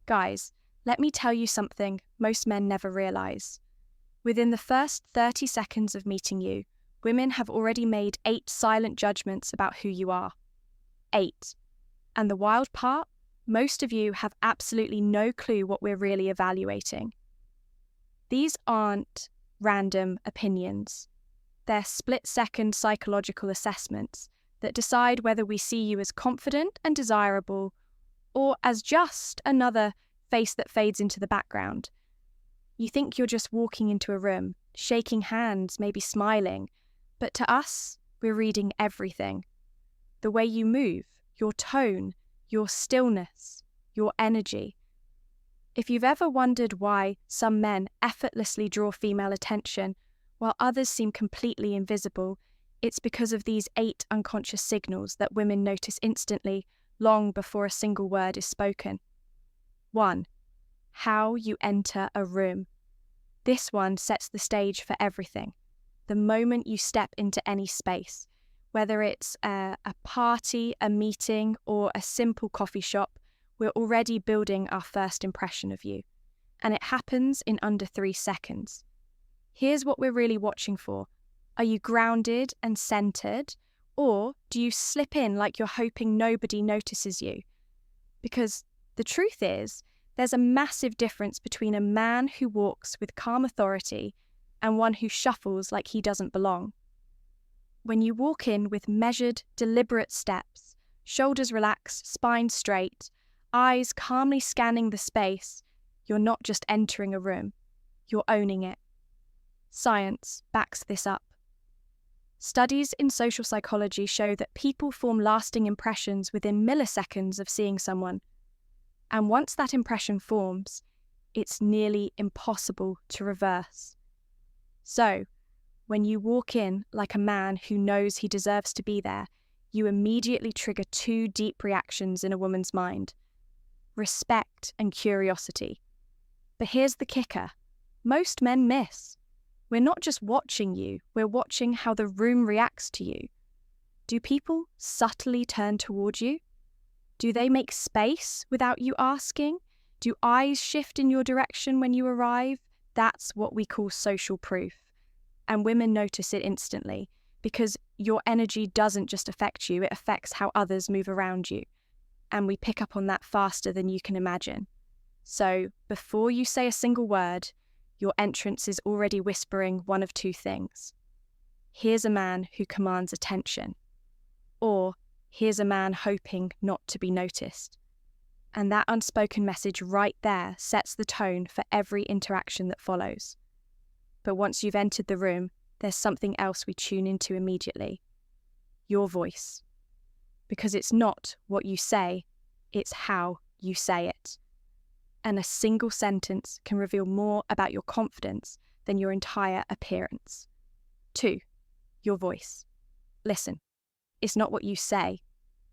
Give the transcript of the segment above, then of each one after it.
Guys, let me tell you something most men never realize. Within the first 30 seconds of meeting you, women have already made 8 silent judgments about who you are. 8. And the wild part? Most of you have absolutely no clue what we're really evaluating. These aren't random opinions. They're split-second psychological assessments that decide whether we see you as confident and desirable or as just another face that fades into the background. You think you're just walking into a room, shaking hands, maybe smiling, but to us, we're reading everything. The way you move, your tone, your stillness, your energy. If you've ever wondered why some men effortlessly draw female attention while others seem completely invisible, it's because of these 8 unconscious signals that women notice instantly, long before a single word is spoken. 1. How you enter a room. This one sets the stage for everything. The moment you step into any space, whether it's a party, a meeting, or a simple coffee shop, we're already building our first impression of you. And it happens in under 3 seconds. Here's what we're really watching for. Are you grounded and centered, or do you slip in like you're hoping nobody notices you? Because the truth is, there's a massive difference between a man who walks with calm authority and one who shuffles like he doesn't belong. When you walk in with measured, deliberate steps, shoulders relaxed, spine straight, eyes calmly scanning the space, you're not just entering a room, you're owning it. Science backs this up. Studies in social psychology show that people form lasting impressions within milliseconds of seeing someone. And once that impression forms, it's nearly impossible to reverse. So, when you walk in like a man who knows he deserves to be there, you immediately trigger 2 deep reactions in a woman's mind: respect and curiosity. But here's the kicker. Most men miss. We're not just watching you, we're watching how the room reacts to you. Do people subtly turn toward you? Do they make space without you asking? Do eyes shift in your direction when you arrive? That's what we call social proof. And women notice it instantly, because your energy doesn't just affect you, it affects how others move around you. And we pick up on that faster than you can imagine. So, before you say a single word, your entrance is already whispering one of 2 things. Here's a man who commands attention. Or, here's a man hoping not to be noticed. And that unspoken message right there sets the tone for every interaction that follows. But once you've entered the room, there's something else we tune into immediately. Your voice. Because it's not what you say, it's how you say it. And a single sentence can reveal more about your confidence than your entire appearance. 2. Your voice. Listen, it's not what you say,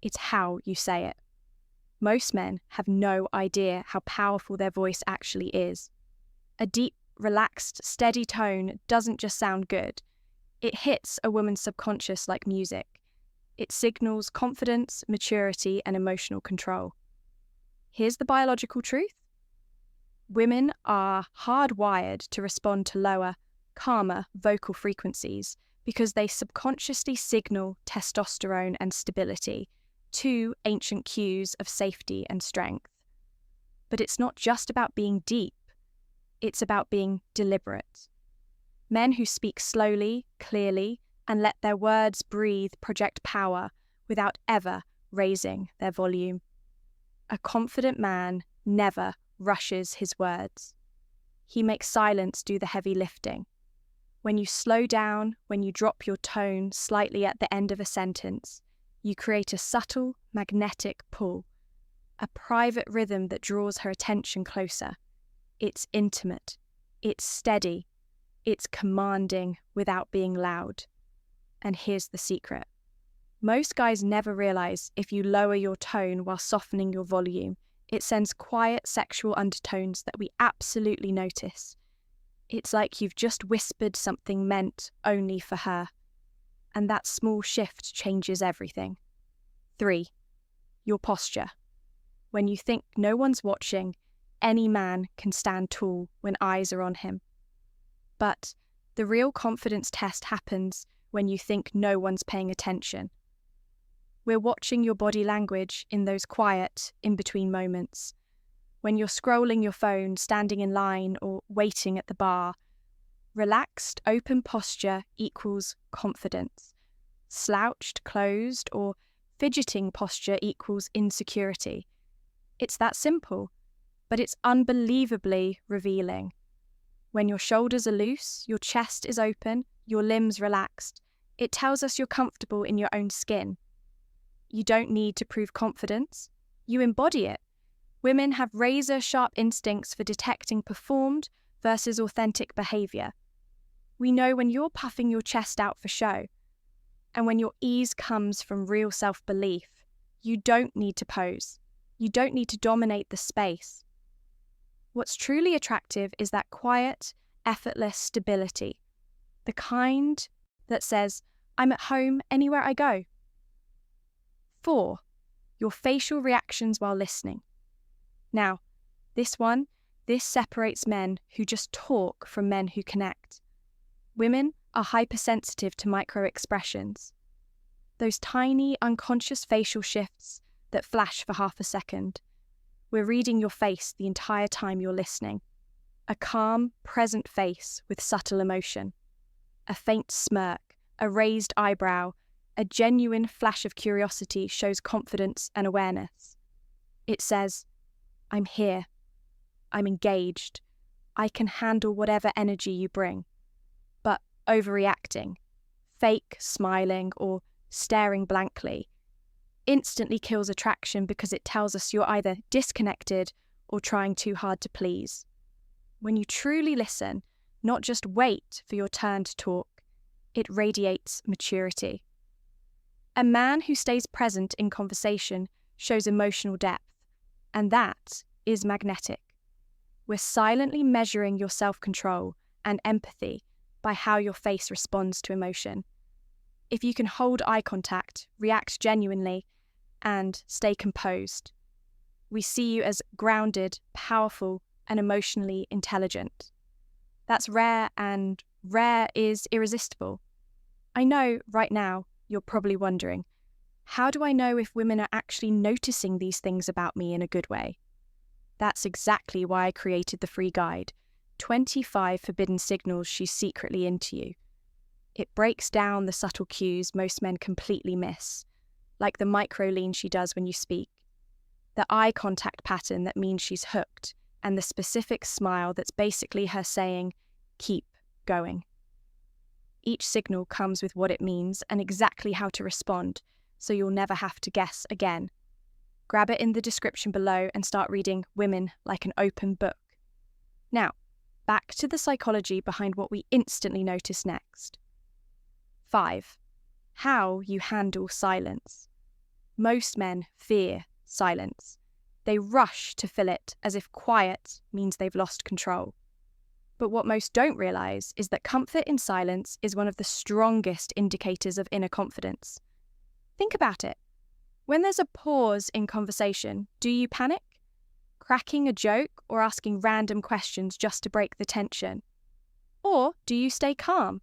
it's how you say it. Most men have no idea how powerful their voice actually is. A deep, relaxed, steady tone doesn't just sound good. It hits a woman's subconscious like music. It signals confidence, maturity, and emotional control. Here's the biological truth. Women are hardwired to respond to lower, calmer vocal frequencies because they subconsciously signal testosterone and stability, 2 ancient cues of safety and strength. But it's not just about being deep, it's about being deliberate. Men who speak slowly, clearly, and let their words breathe project power without ever raising their volume. A confident man never rushes his words. He makes silence do the heavy lifting. When you slow down, when you drop your tone slightly at the end of a sentence, you create a subtle, magnetic pull, a private rhythm that draws her attention closer. It's intimate, it's steady, it's commanding without being loud. And here's the secret. Most guys never realize if you lower your tone while softening your volume, it sends quiet sexual undertones that we absolutely notice. It's like you've just whispered something meant only for her. And that small shift changes everything. 3. Your posture. When you think no one's watching, any man can stand tall when eyes are on him. But the real confidence test happens when you think no one's paying attention. We're watching your body language in those quiet, in-between moments. When you're scrolling your phone, standing in line, or waiting at the bar. Relaxed, open posture equals confidence. Slouched, closed, or fidgeting posture equals insecurity. It's that simple, but it's unbelievably revealing. When your shoulders are loose, your chest is open, your limbs relaxed, it tells us you're comfortable in your own skin. You don't need to prove confidence. You embody it. Women have razor-sharp instincts for detecting performed versus authentic behavior. We know when you're puffing your chest out for show, and when your ease comes from real self-belief. You don't need to pose. You don't need to dominate the space. What's truly attractive is that quiet, effortless stability, the kind that says, I'm at home anywhere I go. 4. Your facial reactions while listening. Now, this separates men who just talk from men who connect. Women are hypersensitive to micro-expressions. Those tiny, unconscious facial shifts that flash for half a second. We're reading your face the entire time you're listening. A calm, present face with subtle emotion. A faint smirk, a raised eyebrow, a genuine flash of curiosity shows confidence and awareness. It says, I'm here. I'm engaged. I can handle whatever energy you bring. But overreacting, fake smiling, or staring blankly instantly kills attraction because it tells us you're either disconnected or trying too hard to please. When you truly listen, not just wait for your turn to talk, it radiates maturity. A man who stays present in conversation shows emotional depth, and that is magnetic. We're silently measuring your self-control and empathy by how your face responds to emotion. If you can hold eye contact, react genuinely, and stay composed, we see you as grounded, powerful, and emotionally intelligent. That's rare, and rare is irresistible. I know right now you're probably wondering, how do I know if women are actually noticing these things about me in a good way? That's exactly why I created the free guide, 25 Forbidden Signals She's Secretly Into You. It breaks down the subtle cues most men completely miss, like the micro-lean she does when you speak, the eye contact pattern that means she's hooked, and the specific smile that's basically her saying, keep going. Each signal comes with what it means and exactly how to respond, so you'll never have to guess again. Grab it in the description below and start reading Women like an open book. Now, back to the psychology behind what we instantly notice next. 5. How you handle silence. Most men fear silence. They rush to fill it as if quiet means they've lost control. But what most don't realize is that comfort in silence is one of the strongest indicators of inner confidence. Think about it. When there's a pause in conversation, do you panic? Cracking a joke or asking random questions just to break the tension? Or do you stay calm?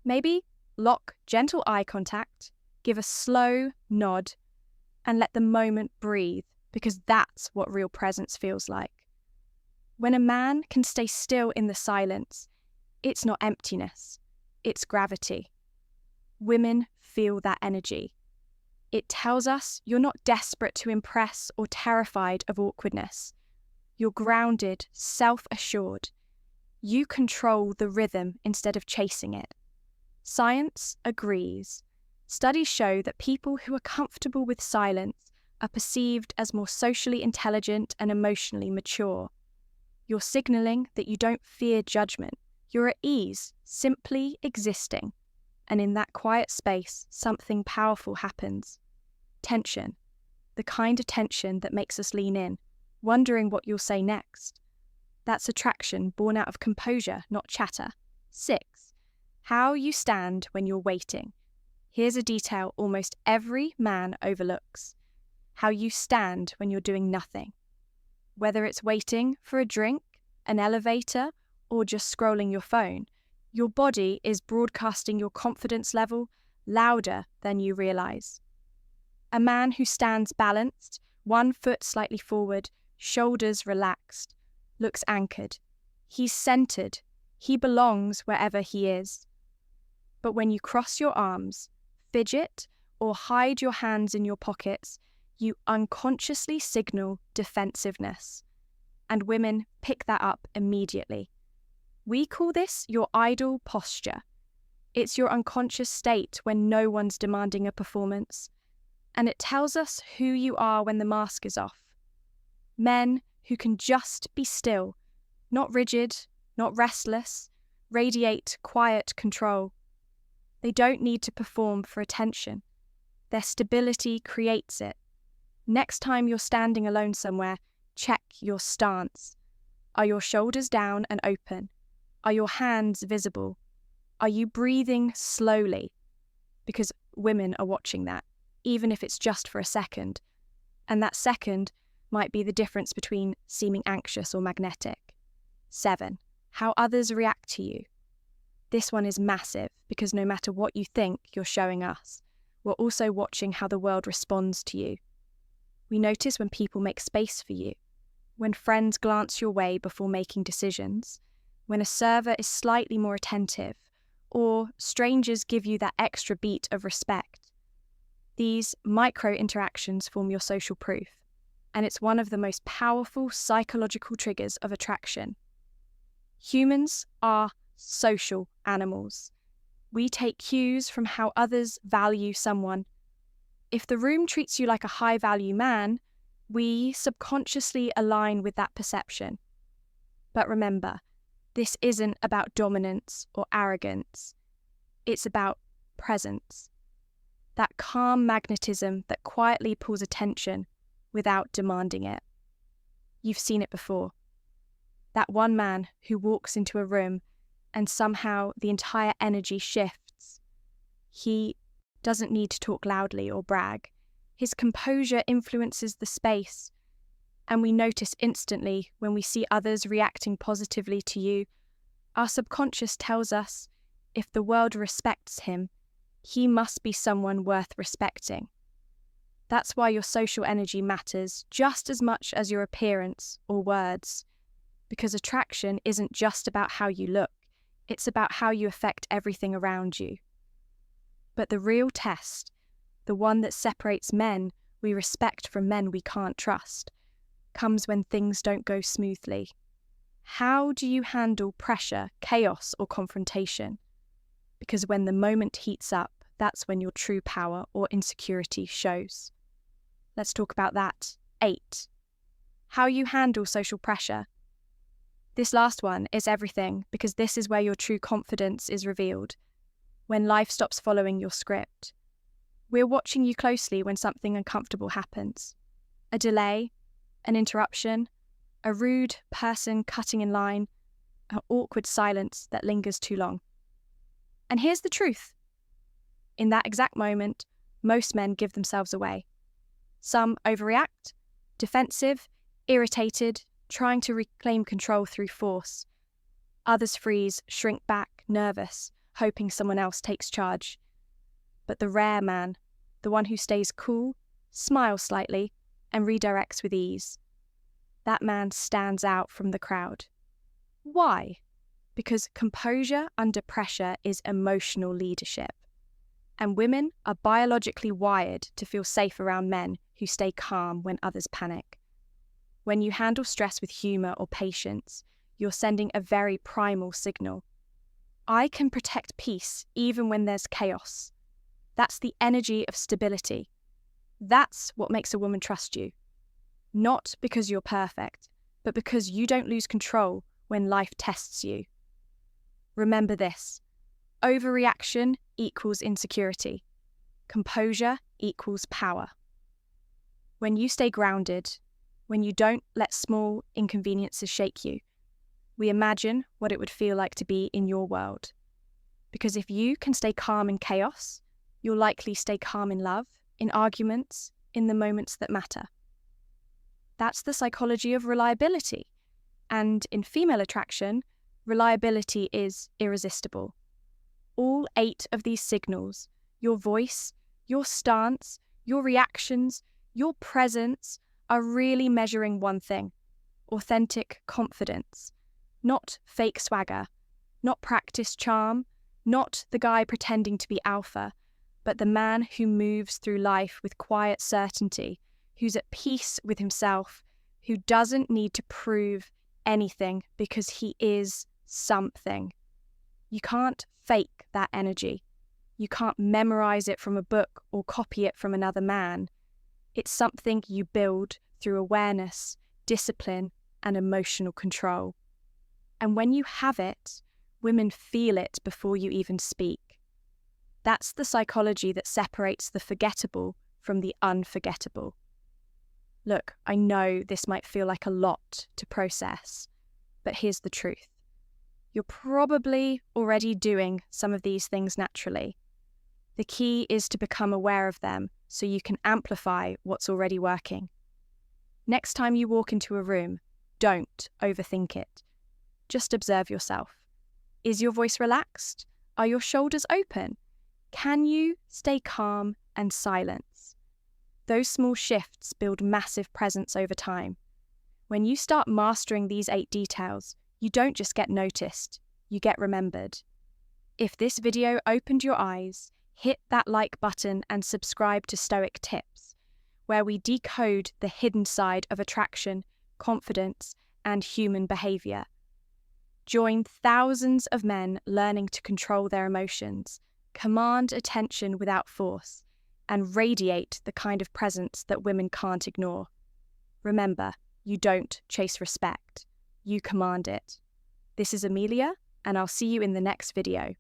Maybe lock gentle eye contact, give a slow nod, and let the moment breathe, because that's what real presence feels like. When a man can stay still in the silence, it's not emptiness, it's gravity. Women feel that energy. It tells us you're not desperate to impress or terrified of awkwardness. You're grounded, self-assured. You control the rhythm instead of chasing it. Science agrees. Studies show that people who are comfortable with silence are perceived as more socially intelligent and emotionally mature. You're signaling that you don't fear judgment. You're at ease, simply existing. And in that quiet space, something powerful happens. Tension. The kind of tension that makes us lean in, wondering what you'll say next. That's attraction born out of composure, not chatter. 6. How you stand when you're waiting. Here's a detail almost every man overlooks. How you stand when you're doing nothing. Whether it's waiting for a drink, an elevator, or just scrolling your phone, your body is broadcasting your confidence level louder than you realize. A man who stands balanced, one foot slightly forward, shoulders relaxed, looks anchored. He's centered. He belongs wherever he is. But when you cross your arms, fidget, or hide your hands in your pockets, you unconsciously signal defensiveness. And women pick that up immediately. We call this your idle posture. It's your unconscious state when no one's demanding a performance. And it tells us who you are when the mask is off. Men who can just be still, not rigid, not restless, radiate quiet control. They don't need to perform for attention. Their stability creates it. Next time you're standing alone somewhere, check your stance. Are your shoulders down and open? Are your hands visible? Are you breathing slowly? Because women are watching that, even if it's just for a second. And that second might be the difference between seeming anxious or magnetic. 7. How others react to you. This one is massive because no matter what you think you're showing us, we're also watching how the world responds to you. We notice when people make space for you, when friends glance your way before making decisions, when a server is slightly more attentive, or strangers give you that extra beat of respect. These micro interactions form your social proof, and it's one of the most powerful psychological triggers of attraction. Humans are social animals. We take cues from how others value someone. If the room treats you like a high-value man, we subconsciously align with that perception. But remember, this isn't about dominance or arrogance. It's about presence. That calm magnetism that quietly pulls attention without demanding it. You've seen it before. That one man who walks into a room and somehow the entire energy shifts. He doesn't need to talk loudly or brag. His composure influences the space, and we notice instantly when we see others reacting positively to you. Our subconscious tells us if the world respects him, he must be someone worth respecting. That's why your social energy matters just as much as your appearance or words, because attraction isn't just about how you look, it's about how you affect everything around you. But the real test, the one that separates men we respect from men we can't trust, comes when things don't go smoothly. How do you handle pressure, chaos, or confrontation? Because when the moment heats up, that's when your true power or insecurity shows. Let's talk about that. 8. How you handle social pressure. This last one is everything because this is where your true confidence is revealed. When life stops following your script. We're watching you closely when something uncomfortable happens. A delay, an interruption, a rude person cutting in line, an awkward silence that lingers too long. And here's the truth. In that exact moment, most men give themselves away. Some overreact, defensive, irritated, trying to reclaim control through force. Others freeze, shrink back, nervous, hoping someone else takes charge. But the rare man, the one who stays cool, smiles slightly, and redirects with ease, that man stands out from the crowd. Why? Because composure under pressure is emotional leadership. And women are biologically wired to feel safe around men who stay calm when others panic. When you handle stress with humor or patience, you're sending a very primal signal. I can protect peace even when there's chaos. That's the energy of stability. That's what makes a woman trust you. Not because you're perfect, but because you don't lose control when life tests you. Remember this. Overreaction equals insecurity. Composure equals power. When you stay grounded, when you don't let small inconveniences shake you, we imagine what it would feel like to be in your world. Because if you can stay calm in chaos, you'll likely stay calm in love, in arguments, in the moments that matter. That's the psychology of reliability. And in female attraction, reliability is irresistible. All 8 of these signals, your voice, your stance, your reactions, your presence, are really measuring one thing: authentic confidence. Not fake swagger, not practice charm, not the guy pretending to be alpha, but the man who moves through life with quiet certainty, who's at peace with himself, who doesn't need to prove anything because he is something. You can't fake that energy. You can't memorize it from a book or copy it from another man. It's something you build through awareness, discipline, and emotional control. And when you have it, women feel it before you even speak. That's the psychology that separates the forgettable from the unforgettable. Look, I know this might feel like a lot to process, but here's the truth. You're probably already doing some of these things naturally. The key is to become aware of them so you can amplify what's already working. Next time you walk into a room, don't overthink it. Just observe yourself. Is your voice relaxed? Are your shoulders open? Can you stay calm and silent? Those small shifts build massive presence over time. When you start mastering these 8 details, you don't just get noticed, you get remembered. If this video opened your eyes, hit that like button and subscribe to Stoic Tips, where we decode the hidden side of attraction, confidence, and human behavior. Join thousands of men learning to control their emotions, command attention without force, and radiate the kind of presence that women can't ignore. Remember, you don't chase respect, you command it. This is Amelia, and I'll see you in the next video.